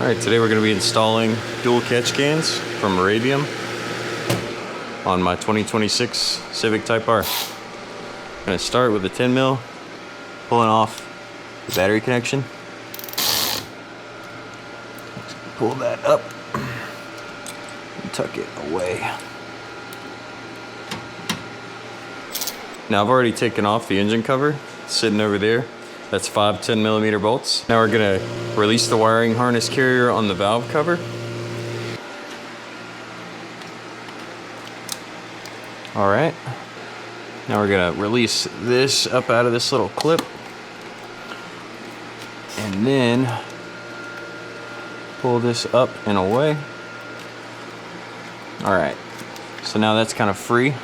Alright, today we're going to be installing dual catch cans from Radium on my 2026 Civic Type R. I'm going to start with a 10 mil, pulling off the battery connection. Pull that up and tuck it away. Now I've already taken off the engine cover, it's sitting over there. That's 5 10mm bolts. Now we're gonna release the wiring harness carrier on the valve cover. All right. Now we're gonna release this up out of this little clip. And then pull this up and away. All right. So now that's kind of free.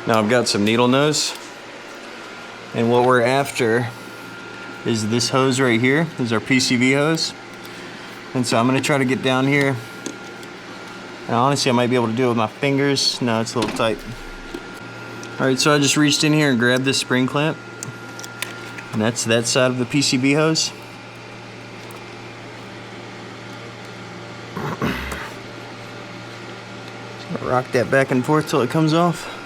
Now I've got some needle nose. And what we're after is this hose right here. This is our PCV hose. And so I'm gonna try to get down here. And honestly, I might be able to do it with my fingers. No, it's a little tight. All right, so I just reached in here and grabbed this spring clamp. And that's that side of the PCV hose. Just gonna rock that back and forth till it comes off.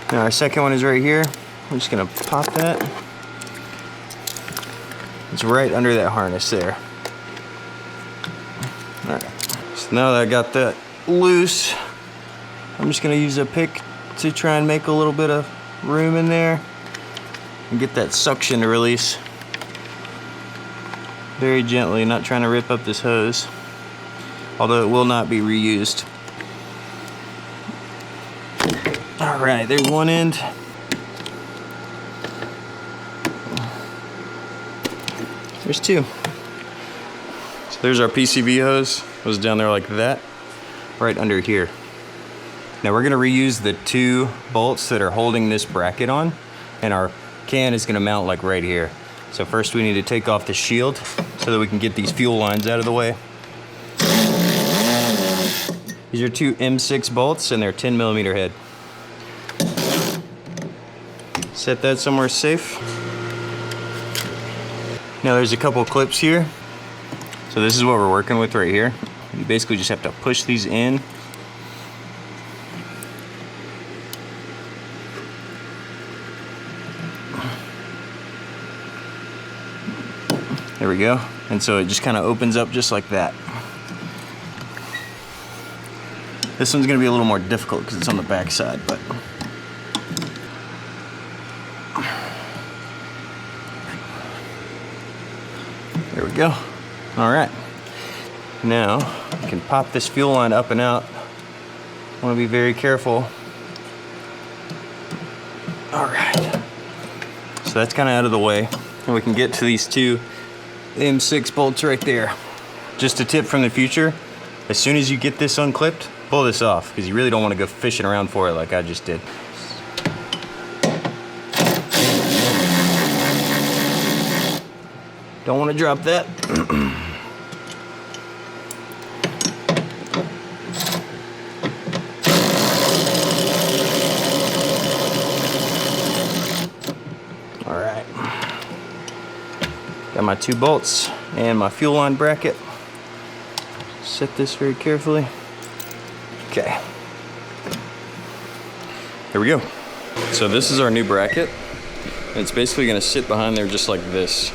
Now our second one is right here. I'm just gonna pop that. It's right under that harness there. All right, so now that I got that loose, I'm just gonna use a pick to try and make a little bit of room in there and get that suction to release. Very gently, not trying to rip up this hose, although it will not be reused. All right, there's one end. There's two. So there's our PCV hose. It was down there like that, right under here. Now we're gonna reuse the two bolts that are holding this bracket on, and our can is gonna mount like right here. So first we need to take off the shield so that we can get these fuel lines out of the way. These are two M6 bolts and they're 10mm head. Set that somewhere safe. Now there's a couple clips here. So this is what we're working with right here. You basically just have to push these in. There we go. And so it just kind of opens up just like that. This one's gonna be a little more difficult because it's on the back side, but there we go. All right. Now you can pop this fuel line up and out. Want to be very careful. All right. So that's kind of out of the way, and we can get to these two M6 bolts right there. Just a tip from the future: as soon as you get this unclipped, pull this off because you really don't want to go fishing around for it like I just did. Don't want to drop that. All right. Got my two bolts and my fuel line bracket. Set this very carefully. Okay. Here we go. So this is our new bracket. And it's basically going to sit behind there just like this.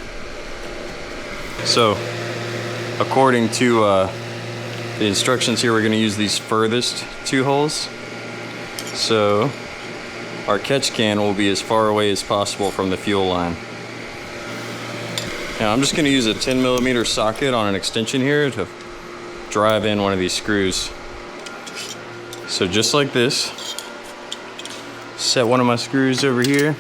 So, according to the instructions here, we're going to use these furthest two holes. So, our catch can will be as far away as possible from the fuel line. Now, I'm just going to use a 10mm socket on an extension here to drive in one of these screws. So, just like this, set one of my screws over here,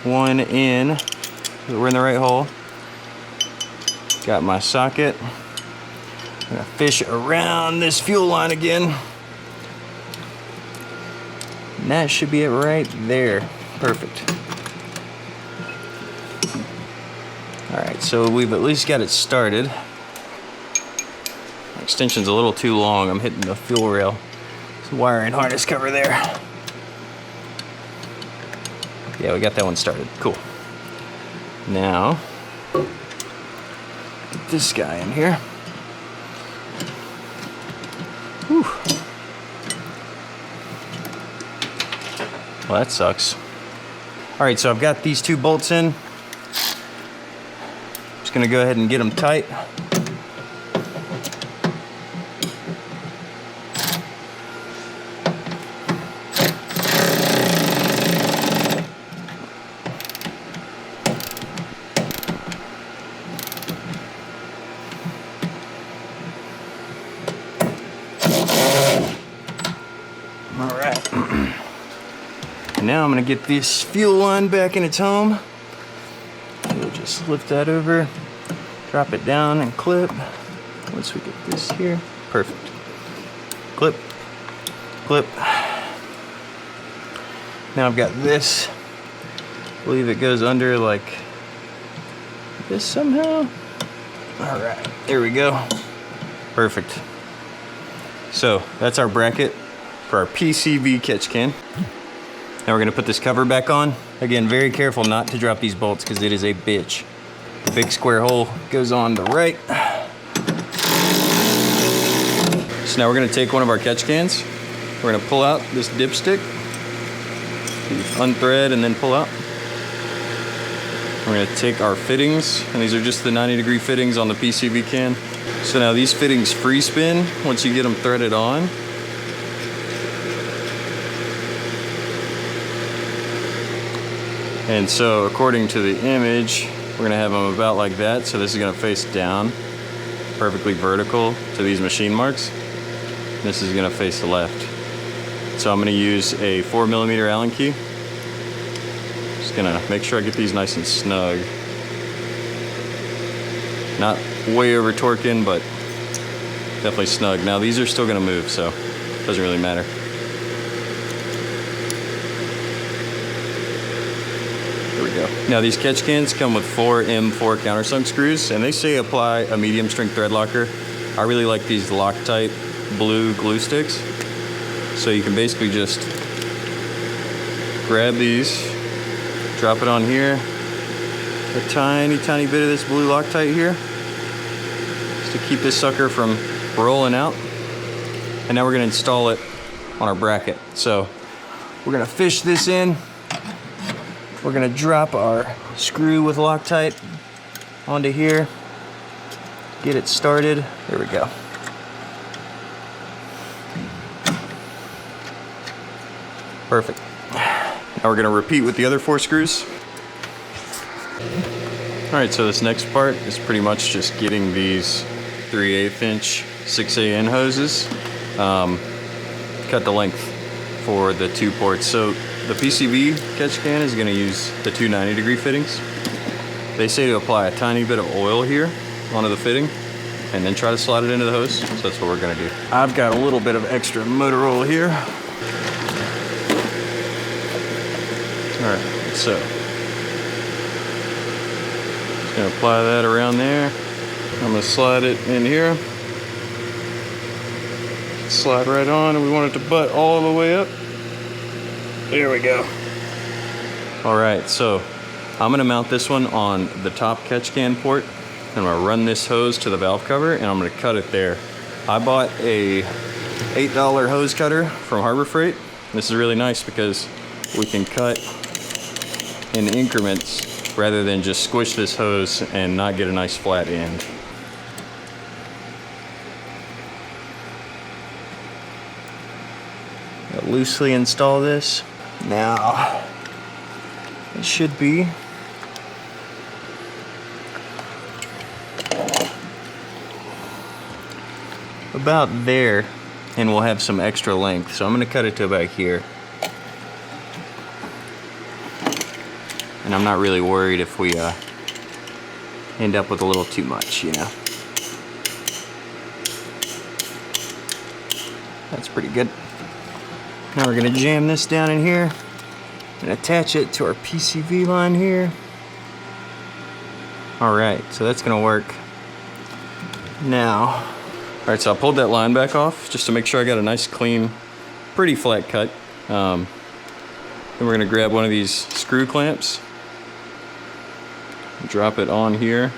one in, so we're in the right hole. Got my socket. I'm gonna fish around this fuel line again. And that should be it right there. Perfect. All right, so we've at least got it started. My extension's a little too long. I'm hitting the fuel rail. There's a wiring harness cover there. Yeah, we got that one started. Cool. Now, Get this guy in here. Whew. Well, that sucks. All right, so I've got these two bolts in. Just gonna go ahead and get them tight. All right. And now I'm gonna get this fuel line back in its home. We'll just lift that over, drop it down and clip. Once we get this here, perfect. Clip, clip. Now I've got this. I believe it goes under like this somehow. All right, there we go. Perfect. So that's our bracket for our PCV catch can. Now we're gonna put this cover back on. Again, very careful not to drop these bolts because it is a bitch. The big square hole goes on the right. So now we're gonna take one of our catch cans. We're gonna pull out this dipstick. Unthread and then pull out. We're gonna take our fittings, and these are just the 90-degree fittings on the PCV can. So now these fittings free spin once you get them threaded on. And so according to the image, we're gonna have them about like that. So this is gonna face down, perfectly vertical to these machine marks. This is gonna face the left. So I'm gonna use a 4mm Allen key. Just gonna make sure I get these nice and snug. Not way over torquing, but definitely snug. Now these are still gonna move, so it doesn't really matter. Now these catch cans come with 4 M4 countersunk screws, and they say apply a medium strength thread locker. I really like these Loctite blue glue sticks. So you can basically just grab these, drop it on here, a tiny bit of this blue Loctite here, just to keep this sucker from rolling out. And now we're gonna install it on our bracket. So we're gonna fish this in. We're gonna drop our screw with Loctite onto here, get it started. There we go. Perfect. Now we're gonna repeat with the other 4 screws. All right, so this next part is pretty much just getting these 3/8 inch 6AN hoses. Cut the length for the 2 ports. So the PCV catch can is gonna use the 2 90-degree fittings. They say to apply a tiny bit of oil here onto the fitting and then try to slide it into the hose. So that's what we're gonna do. I've got a little bit of extra motor oil here. All right, so just gonna apply that around there. I'm gonna slide it in here. Slide right on, and we want it to butt all the way up. There we go. All right, so I'm gonna mount this one on the top catch can port. I'm gonna run this hose to the valve cover, and I'm gonna cut it there. I bought a $8 hose cutter from Harbor Freight. This is really nice because we can cut in increments rather than just squish this hose and not get a nice flat end. I'll loosely install this. Now, it should be about there, and we'll have some extra length. So I'm gonna cut it to about here. And I'm not really worried if we end up with a little too much, you know. That's pretty good. Now we're gonna jam this down in here and attach it to our PCV line here. All right, so that's gonna work. Now, all right, so I pulled that line back off just to make sure I got a nice, clean, pretty flat cut. Then we're gonna grab one of these screw clamps. Drop it on here.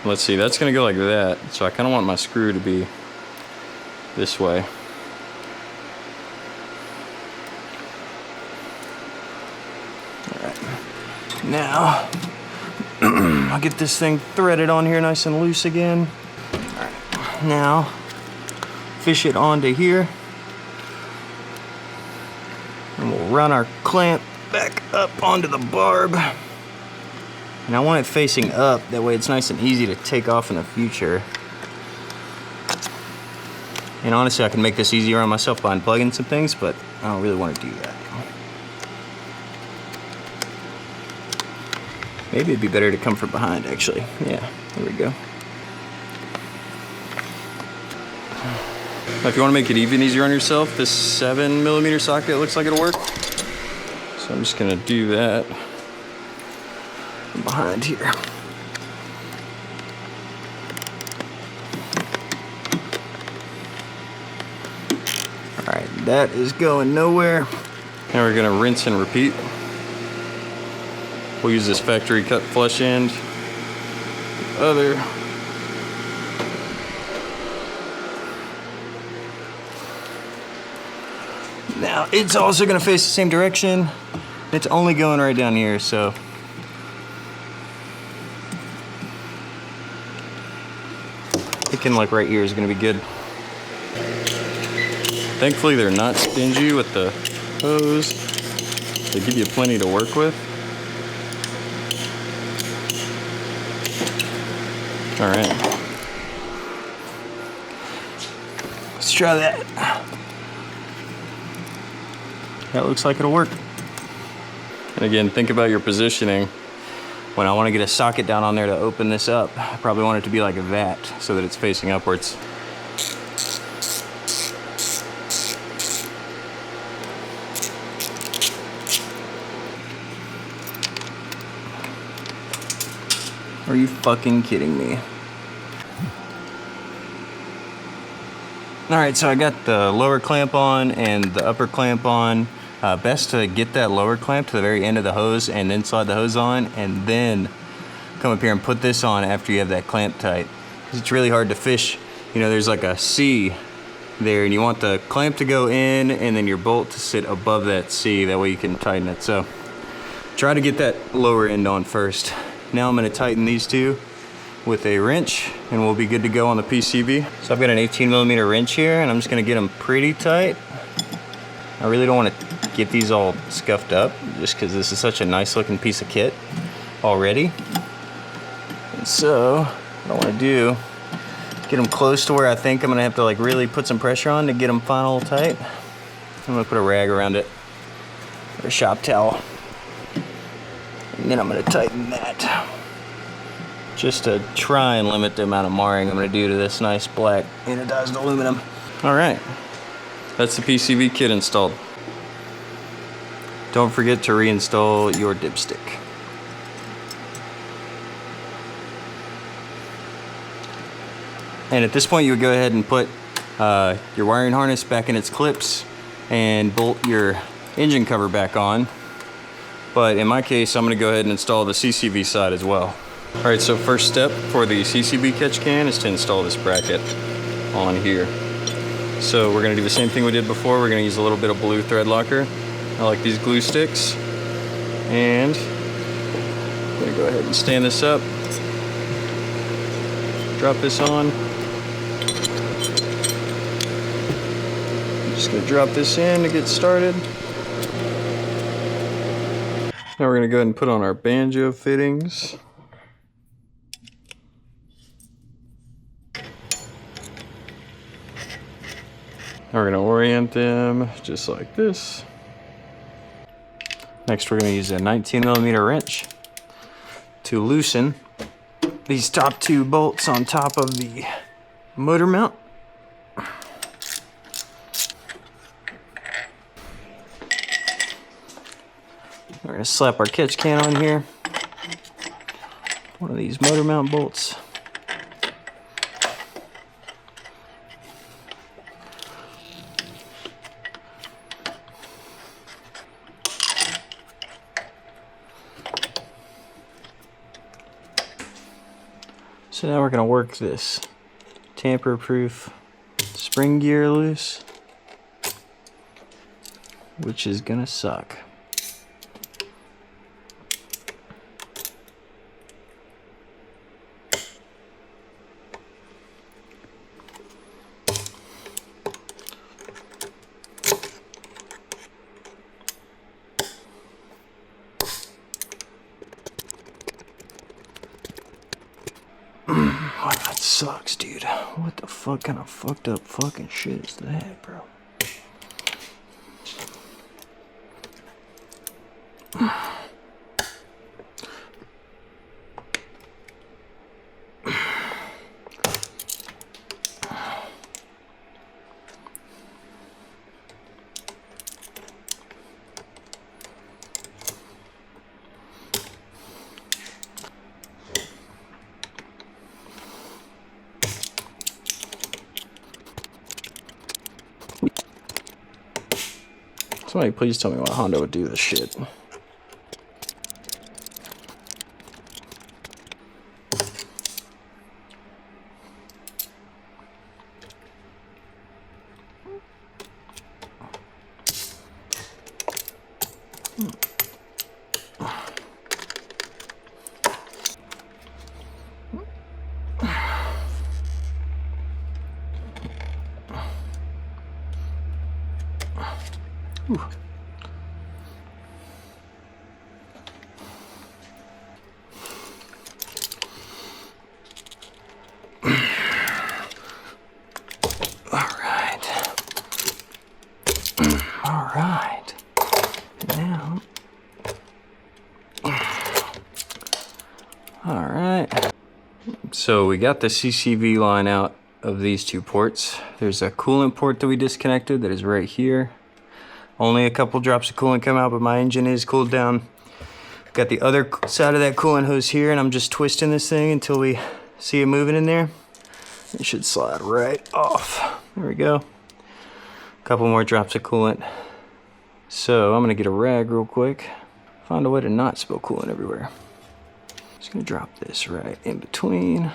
Let's see, that's gonna go like that. So I kind of want my screw to be this way. All right. Now, I'll get this thing threaded on here nice and loose again. All right. Now, fish it onto here. And we'll run our clamp back up onto the barb. And I want it facing up, that way it's nice and easy to take off in the future. And honestly, I can make this easier on myself by unplugging some things, but I don't really want to do that. Maybe it'd be better to come from behind, actually. Yeah, there we go. Now, if you want to make it even easier on yourself, this 7mm socket looks like it'll work. So I'm just gonna do that from behind here. All right, that is going nowhere. Now we're gonna rinse and repeat. We'll use this factory cut flush end. Other. Now it's also gonna face the same direction. It's only going right down here, so. Thinking like right here is gonna be good. Thankfully they're not stingy with the hose. They give you plenty to work with. All right. Let's try that. That looks like it'll work. And again, think about your positioning. When I want to get a socket down on there to open this up, I probably want it to be like that so that it's facing upwards. Are you fucking kidding me? All right, so I got the lower clamp on and the upper clamp on. Best to get that lower clamp to the very end of the hose and then slide the hose on and then come up here and put this on after you have that clamp tight. It's really hard to fish. You know, there's like a C there and you want the clamp to go in and then your bolt to sit above that C. That way you can tighten it. So try to get that lower end on first. Now I'm gonna tighten these two with a wrench and we'll be good to go on the PCV. So I've got an 18mm wrench here and I'm just gonna get them pretty tight. I really don't want to get these all scuffed up just because this is such a nice looking piece of kit already. And so what I want to do, get them close to where I think I'm gonna have to like really put some pressure on to get them final tight. I'm gonna put a rag around it or a shop towel. And then I'm gonna tighten that. Just to try and limit the amount of marring I'm gonna do to this nice black anodized aluminum. All right, that's the PCV kit installed. Don't forget to reinstall your dipstick. And at this point you would go ahead and put your wiring harness back in its clips and bolt your engine cover back on. But in my case, I'm gonna go ahead and install the CCV side as well. All right, so first step for the CCV catch can is to install this bracket on here. So we're gonna do the same thing we did before. We're gonna use a little bit of blue thread locker. I like these glue sticks. And I'm gonna go ahead and stand this up. Drop this on. I'm just gonna drop this in to get started. Now we're gonna go ahead and put on our banjo fittings. Now we're gonna orient them just like this. Next we're gonna use a 19mm wrench to loosen these top two bolts on top of the motor mount. We're gonna slap our catch can on here. One of these motor mount bolts. So now we're gonna work this tamper-proof spring gear loose, which is gonna suck. Wow, that sucks, dude. What the fuck kind of fucked up fucking shit is that, bro? Somebody please tell me why Honda would do this shit. Whew. All right. Now. All right. So we got the CCV line out of these two ports. There's a coolant port that we disconnected that is right here. Only a couple drops of coolant come out, but my engine is cooled down. Got the other side of that coolant hose here, and I'm just twisting this thing until we see it moving in there. It should slide right off. There we go. A couple more drops of coolant. So I'm gonna get a rag real quick. Find a way to not spill coolant everywhere. Just gonna drop this right in between.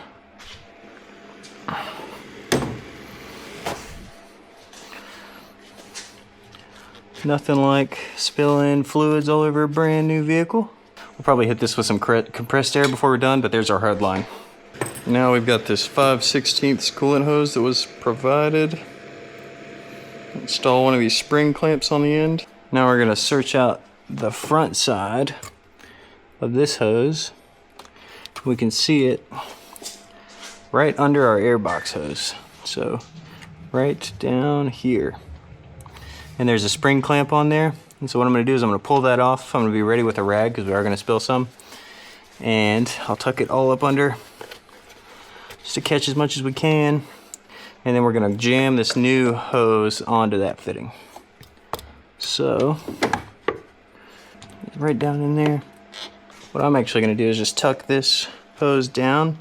Nothing like spilling fluids all over a brand new vehicle. We'll probably hit this with some compressed air before we're done, but there's our hard line. Now we've got this 5/16 coolant hose that was provided. Install one of these spring clamps on the end. Now we're gonna search out the front side of this hose. We can see it right under our airbox hose. So right down here. And there's a spring clamp on there. And so what I'm gonna do is I'm gonna pull that off. I'm gonna be ready with a rag because we are gonna spill some. And I'll tuck it all up under just to catch as much as we can. And then we're gonna jam this new hose onto that fitting. So, right down in there. What I'm actually gonna do is just tuck this hose down.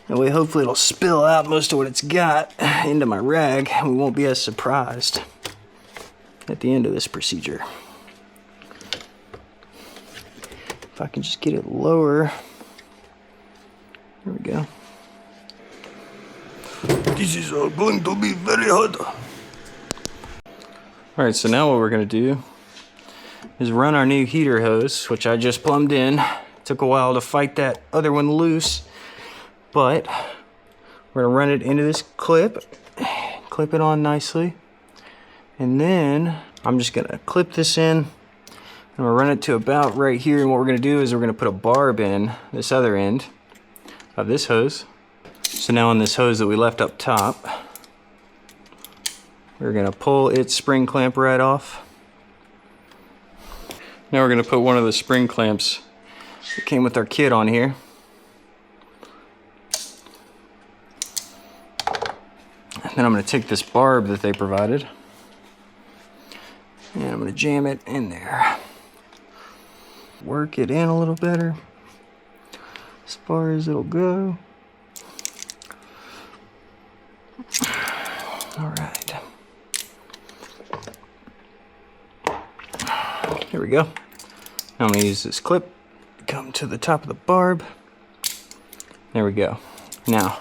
That way hopefully it'll spill out most of what it's got into my rag and we won't be as surprised at the end of this procedure. If I can just get it lower. There we go. This is going to be very hot. Alright, so now what we're going to do is run our new heater hose, which I just plumbed in. Took a while to fight that other one loose, but we're going to run it into this clip it on nicely. And then I'm just gonna clip this in and we'll run it to about right here. And what we're gonna do is we're gonna put a barb in this other end of this hose. So now on this hose that we left up top, we're gonna pull its spring clamp right off. Now we're gonna put one of the spring clamps that came with our kit on here. And then I'm gonna take this barb that they provided. And I'm going to jam it in there. Work it in a little better as far as it'll go. All right. Here we go. Now I'm going to use this clip, come to the top of the barb. There we go. Now,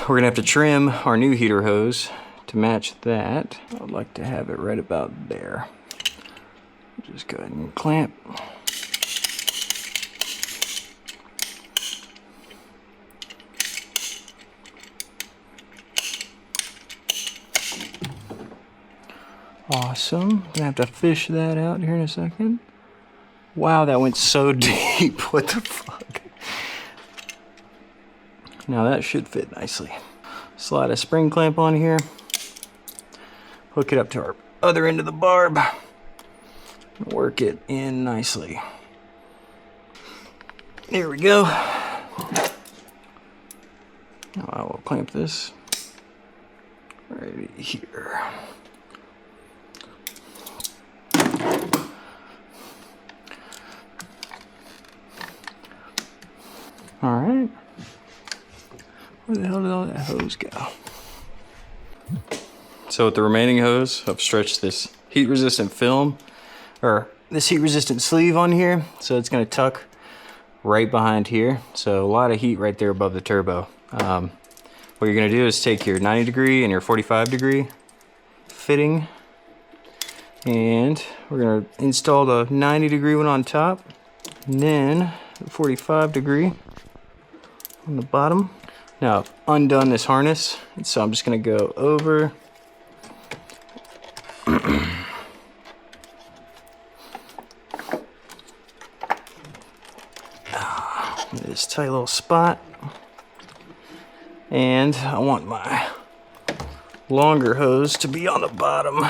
we're gonna have to trim our new heater hose to match that. I'd like to have it right about there. Just go ahead and clamp. Awesome. Gonna have to fish that out here in a second. Wow, that went so deep. What the fuck? Now that should fit nicely. Slide a spring clamp on here. Hook it up to our other end of the barb. Work it in nicely. There we go. Now I will clamp this right here. All right. Where the hell did all that hose go? So with the remaining hose, I've stretched this heat-resistant film, or this heat-resistant sleeve on here, so it's gonna tuck right behind here. So a lot of heat right there above the turbo. What you're gonna do is take your 90 degree and your 45 degree fitting, and we're gonna install the 90 degree one on top, and then the 45 degree on the bottom. Now I've undone this harness, and so I'm just gonna go over this tight little spot, and I want my longer hose to be on the bottom.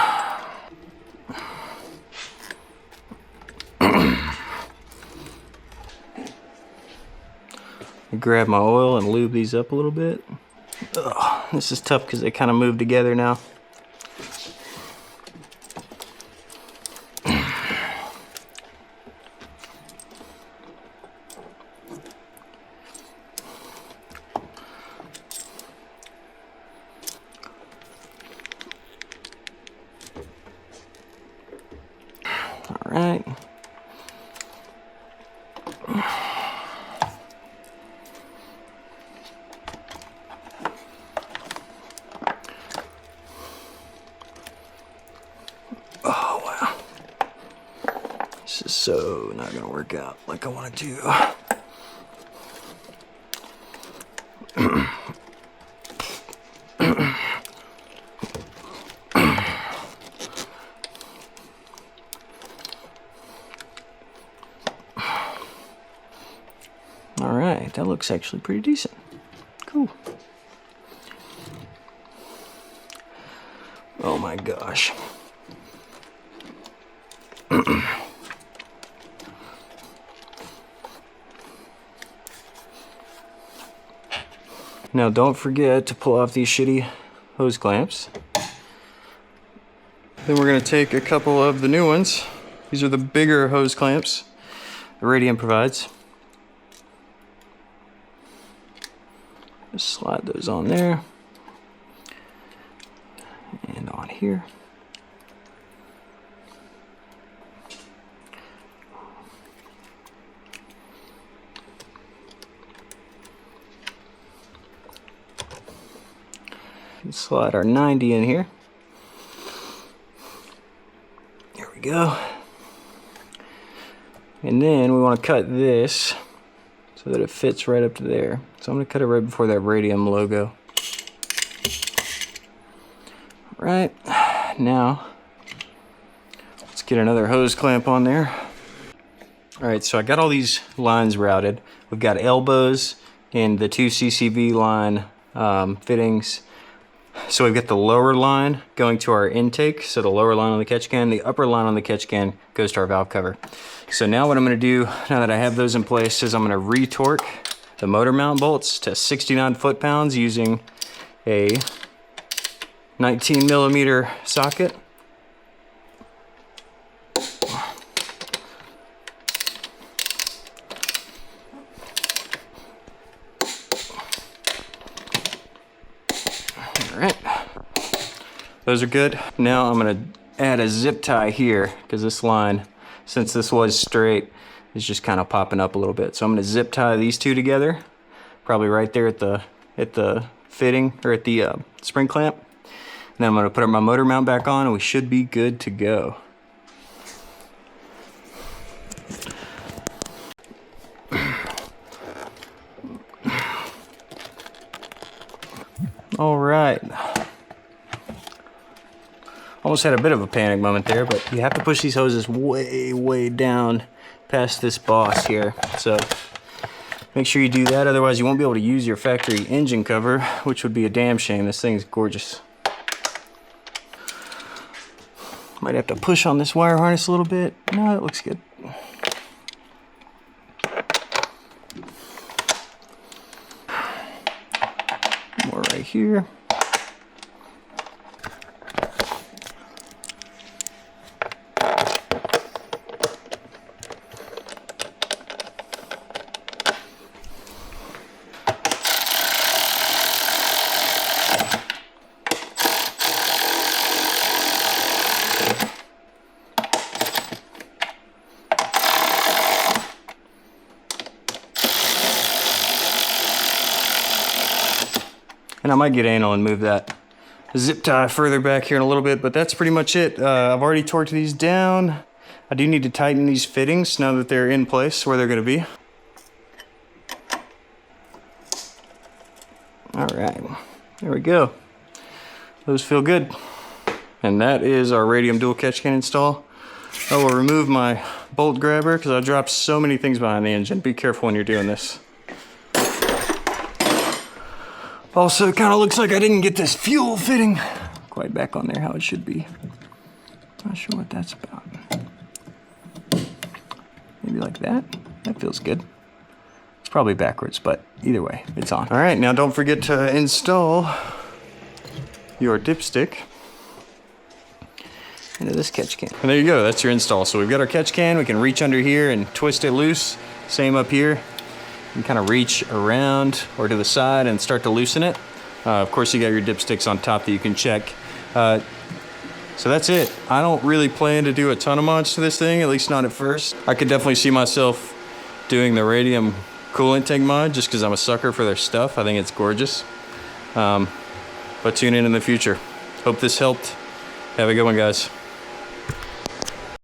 Grab my oil and lube these up a little bit. Ugh, this is tough because they kind of move together now. All right. Oh, wow. This is so not gonna work out like I want it to. All right, that looks actually pretty decent. Cool. Oh my gosh. Now don't forget to pull off these shitty hose clamps. Then we're gonna take a couple of the new ones. These are the bigger hose clamps that Radium provides. Just slide those on there and on here. And slide our 90 in here. There we go. And then we want to cut this so that it fits right up to there. So I'm going to cut it right before that Radium logo. All right, now let's get another hose clamp on there. All right, so I got all these lines routed. We've got elbows and the 2 CCV line fittings. So we've got the lower line going to our intake, so the lower line on the catch can, the upper line on the catch can goes to our valve cover. So now what I'm gonna do, now that I have those in place, is I'm gonna re-torque the motor mount bolts to 69 foot-pounds using a 19 millimeter socket. All right, those are good. Now I'm gonna add a zip tie here because this line, since this was straight, is just kind of popping up a little bit. So I'm gonna zip tie these two together probably right there at the fitting, or at the spring clamp. And then I'm gonna put my motor mount back on and we should be good to go. All right. Almost had a bit of a panic moment there, but you have to push these hoses way, way down past this boss here. So make sure you do that, otherwise you won't be able to use your factory engine cover, which would be a damn shame. This thing's gorgeous. Might have to push on this wire harness a little bit. No, it looks good. More right here. And I might get anal and move that zip tie further back here in a little bit, but that's pretty much it. I've already torqued these down. I do need to tighten these fittings now that they're in place where they're gonna be. All right, there we go. Those feel good. And that is our Radium dual catch can install. I will remove my bolt grabber because I dropped so many things behind the engine. Be careful when you're doing this. Also, it kind of looks like I didn't get this fuel fitting quite back on there how it should be. Not sure what that's about. Maybe like that. That feels good. It's probably backwards, but either way, it's on. All right, now don't forget to install your dipstick into this catch can. And there you go, that's your install. So we've got our catch can, we can reach under here and twist it loose. Same up here. You can kind of reach around or to the side and start to loosen it. Of course, you got your dipsticks on top that you can check. So that's it. I don't really plan to do a ton of mods to this thing, at least not at first. I could definitely see myself doing the Radium coolant tank mod just because I'm a sucker for their stuff. I think it's gorgeous. But tune in the future. Hope this helped. Have a good one, guys.